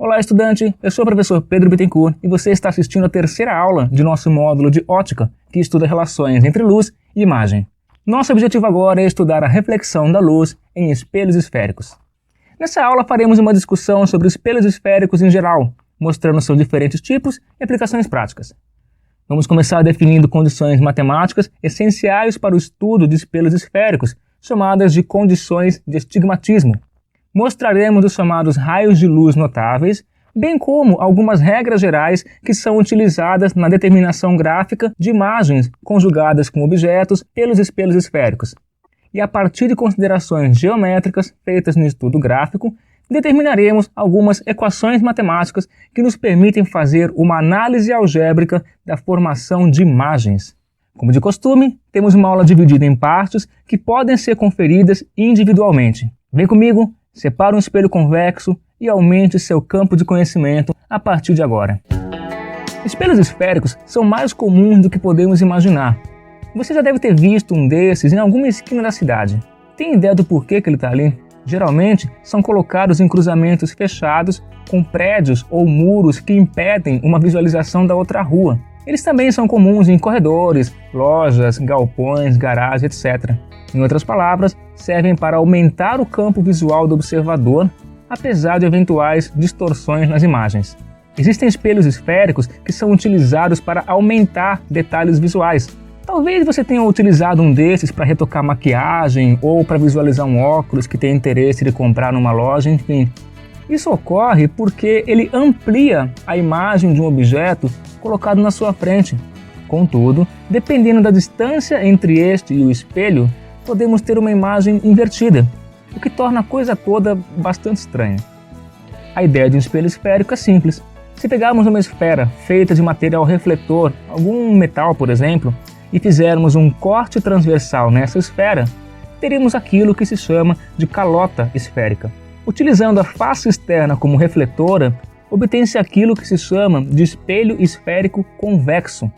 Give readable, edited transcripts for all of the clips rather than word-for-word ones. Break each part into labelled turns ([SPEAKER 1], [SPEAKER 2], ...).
[SPEAKER 1] Olá, estudante! Eu sou o professor Pedro Bittencourt e você está assistindo a terceira aula de nosso módulo de ótica, que estuda relações entre luz e imagem. Nosso objetivo agora é estudar a reflexão da luz em espelhos esféricos. Nessa aula faremos uma discussão sobre espelhos esféricos em geral, mostrando seus diferentes tipos e aplicações práticas. Vamos começar definindo condições matemáticas essenciais para o estudo de espelhos esféricos, chamadas de condições de estigmatismo. Mostraremos os chamados raios de luz notáveis, bem como algumas regras gerais que são utilizadas na determinação gráfica de imagens conjugadas com objetos pelos espelhos esféricos. E a partir de considerações geométricas feitas no estudo gráfico, determinaremos algumas equações matemáticas que nos permitem fazer uma análise algébrica da formação de imagens. Como de costume, temos uma aula dividida em partes que podem ser conferidas individualmente. Vem comigo! Separe um espelho convexo e aumente seu campo de conhecimento a partir de agora. Espelhos esféricos são mais comuns do que podemos imaginar. Você já deve ter visto um desses em alguma esquina da cidade. Tem ideia do porquê que ele está ali? Geralmente, são colocados em cruzamentos fechados com prédios ou muros que impedem uma visualização da outra rua. Eles também são comuns em corredores, lojas, galpões, garagens, etc. Em outras palavras, servem para aumentar o campo visual do observador, apesar de eventuais distorções nas imagens. Existem espelhos esféricos que são utilizados para aumentar detalhes visuais. Talvez você tenha utilizado um desses para retocar maquiagem ou para visualizar um óculos que tem interesse de comprar numa loja, enfim. Isso ocorre porque ele amplia a imagem de um objeto colocado na sua frente. Contudo, dependendo da distância entre este e o espelho, podemos ter uma imagem invertida, o que torna a coisa toda bastante estranha. A ideia de um espelho esférico é simples. Se pegarmos uma esfera feita de material refletor, algum metal, por exemplo, e fizermos um corte transversal nessa esfera, teremos aquilo que se chama de calota esférica. Utilizando a face externa como refletora, obtém-se aquilo que se chama de espelho esférico convexo.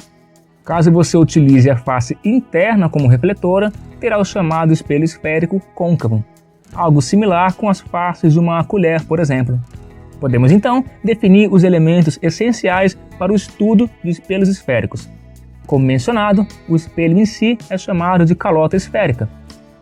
[SPEAKER 1] Caso você utilize a face interna como refletora, terá o chamado espelho esférico côncavo, algo similar com as faces de uma colher, por exemplo. Podemos então definir os elementos essenciais para o estudo de espelhos esféricos. Como mencionado, o espelho em si é chamado de calota esférica.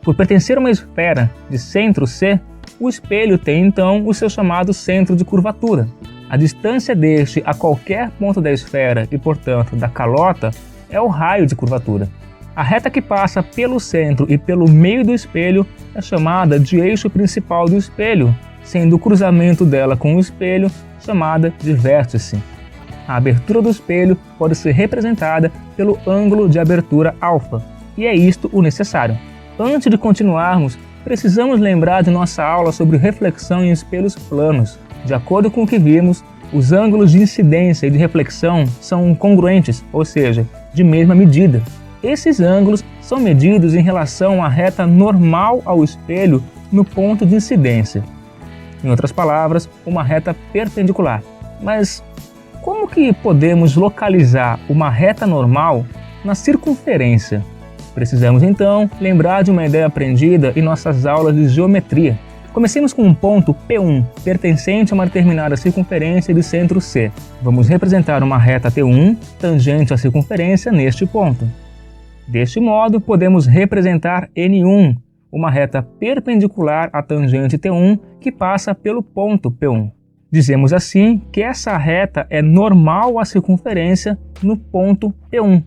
[SPEAKER 1] Por pertencer a uma esfera de centro C, o espelho tem então o seu chamado centro de curvatura. A distância deste a qualquer ponto da esfera e, portanto, da calota é o raio de curvatura. A reta que passa pelo centro e pelo meio do espelho é chamada de eixo principal do espelho, sendo o cruzamento dela com o espelho chamada de vértice. A abertura do espelho pode ser representada pelo ângulo de abertura alfa, e é isto o necessário. Antes de continuarmos, precisamos lembrar de nossa aula sobre reflexão em espelhos planos. De acordo com o que vimos, os ângulos de incidência e de reflexão são congruentes, ou seja, de mesma medida. Esses ângulos são medidos em relação à reta normal ao espelho no ponto de incidência. Em outras palavras, uma reta perpendicular. Mas como que podemos localizar uma reta normal na circunferência? Precisamos então lembrar de uma ideia aprendida em nossas aulas de geometria. Comecemos com um ponto P1, pertencente a uma determinada circunferência de centro C. Vamos representar uma reta T1 tangente à circunferência neste ponto. Deste modo, podemos representar N1, uma reta perpendicular à tangente T1 que passa pelo ponto P1. Dizemos assim que essa reta é normal à circunferência no ponto P1.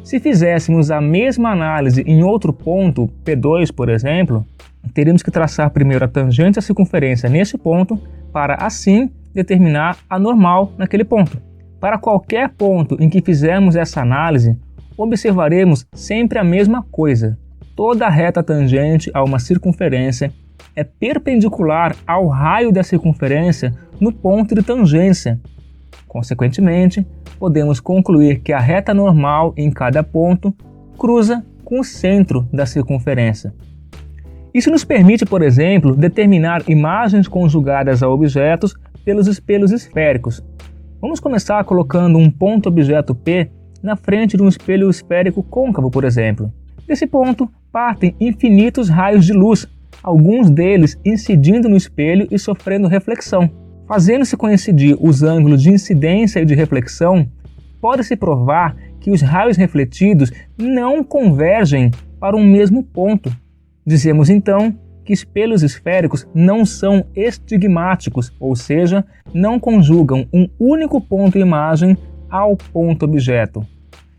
[SPEAKER 1] Se fizéssemos a mesma análise em outro ponto, P2, por exemplo, teríamos que traçar primeiro a tangente à circunferência nesse ponto para, assim, determinar a normal naquele ponto. Para qualquer ponto em que fizermos essa análise, observaremos sempre a mesma coisa. Toda reta tangente a uma circunferência é perpendicular ao raio da circunferência no ponto de tangência. Consequentemente, podemos concluir que a reta normal em cada ponto cruza com o centro da circunferência. Isso nos permite, por exemplo, determinar imagens conjugadas a objetos pelos espelhos esféricos. Vamos começar colocando um ponto objeto P na frente de um espelho esférico côncavo, por exemplo. Desse ponto partem infinitos raios de luz, alguns deles incidindo no espelho e sofrendo reflexão, Fazendo-se coincidir os ângulos de incidência e de reflexão, pode-se provar que os raios refletidos não convergem para um mesmo ponto. Dizemos então que espelhos esféricos não são estigmáticos, ou seja, não conjugam um único ponto-imagem ao ponto-objeto.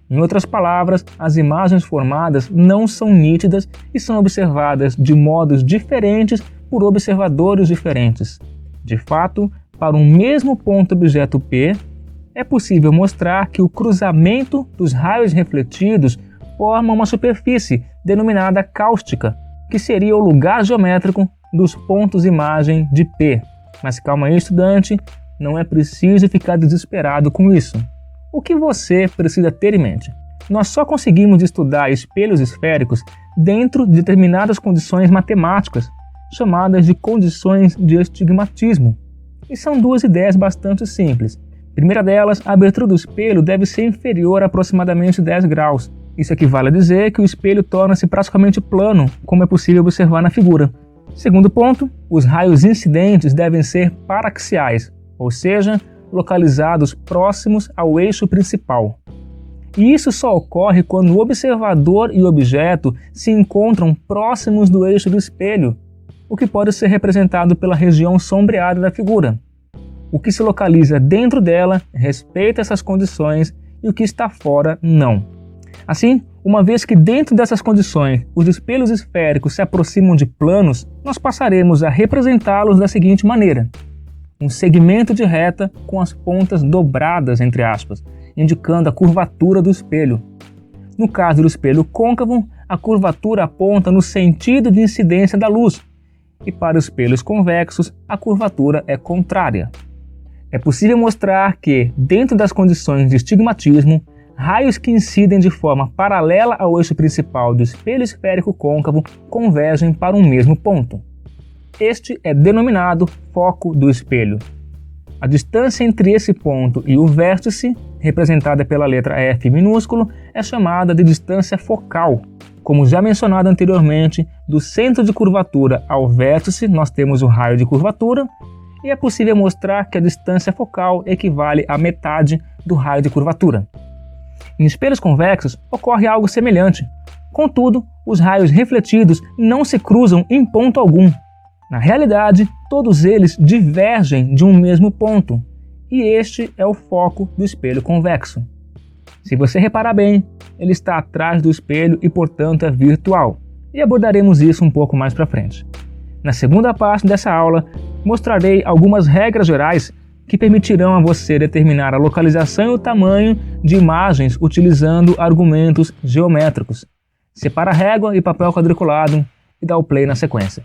[SPEAKER 1] Em outras palavras, as imagens formadas não são nítidas e são observadas de modos diferentes por observadores diferentes. De fato, para um mesmo ponto-objeto P, é possível mostrar que o cruzamento dos raios refletidos forma uma superfície denominada cáustica, que seria o lugar geométrico dos pontos-imagem de P. Mas calma aí, estudante, não é preciso ficar desesperado com isso. O que você precisa ter em mente? Nós só conseguimos estudar espelhos esféricos dentro de determinadas condições matemáticas, chamadas de condições de estigmatismo. E são duas ideias bastante simples. A primeira delas, a abertura do espelho deve ser inferior a aproximadamente 10 graus. Isso equivale a dizer que o espelho torna-se praticamente plano, como é possível observar na figura. Segundo ponto, os raios incidentes devem ser paraxiais, ou seja, localizados próximos ao eixo principal. E isso só ocorre quando o observador e o objeto se encontram próximos do eixo do espelho, o que pode ser representado pela região sombreada da figura. O que se localiza dentro dela respeita essas condições e o que está fora não. Assim, uma vez que dentro dessas condições os espelhos esféricos se aproximam de planos, nós passaremos a representá-los da seguinte maneira: um segmento de reta com as pontas dobradas, entre aspas, indicando a curvatura do espelho. No caso do espelho côncavo, a curvatura aponta no sentido de incidência da luz, e para os espelhos convexos, a curvatura é contrária. É possível mostrar que, dentro das condições de estigmatismo, raios que incidem de forma paralela ao eixo principal do espelho esférico côncavo convergem para um mesmo ponto. Este é denominado foco do espelho. A distância entre esse ponto e o vértice, representada pela letra F minúsculo, é chamada de distância focal. Como já mencionado anteriormente, do centro de curvatura ao vértice nós temos o raio de curvatura, e é possível mostrar que a distância focal equivale à metade do raio de curvatura. Em espelhos convexos ocorre algo semelhante. Contudo, os raios refletidos não se cruzam em ponto algum. Na realidade, todos eles divergem de um mesmo ponto, e este é o foco do espelho convexo. Se você reparar bem, ele está atrás do espelho e, portanto, é virtual, e abordaremos isso um pouco mais para frente. Na segunda parte dessa aula, mostrarei algumas regras gerais que permitirão a você determinar a localização e o tamanho de imagens utilizando argumentos geométricos. Separa a régua e papel quadriculado e dá o play na sequência.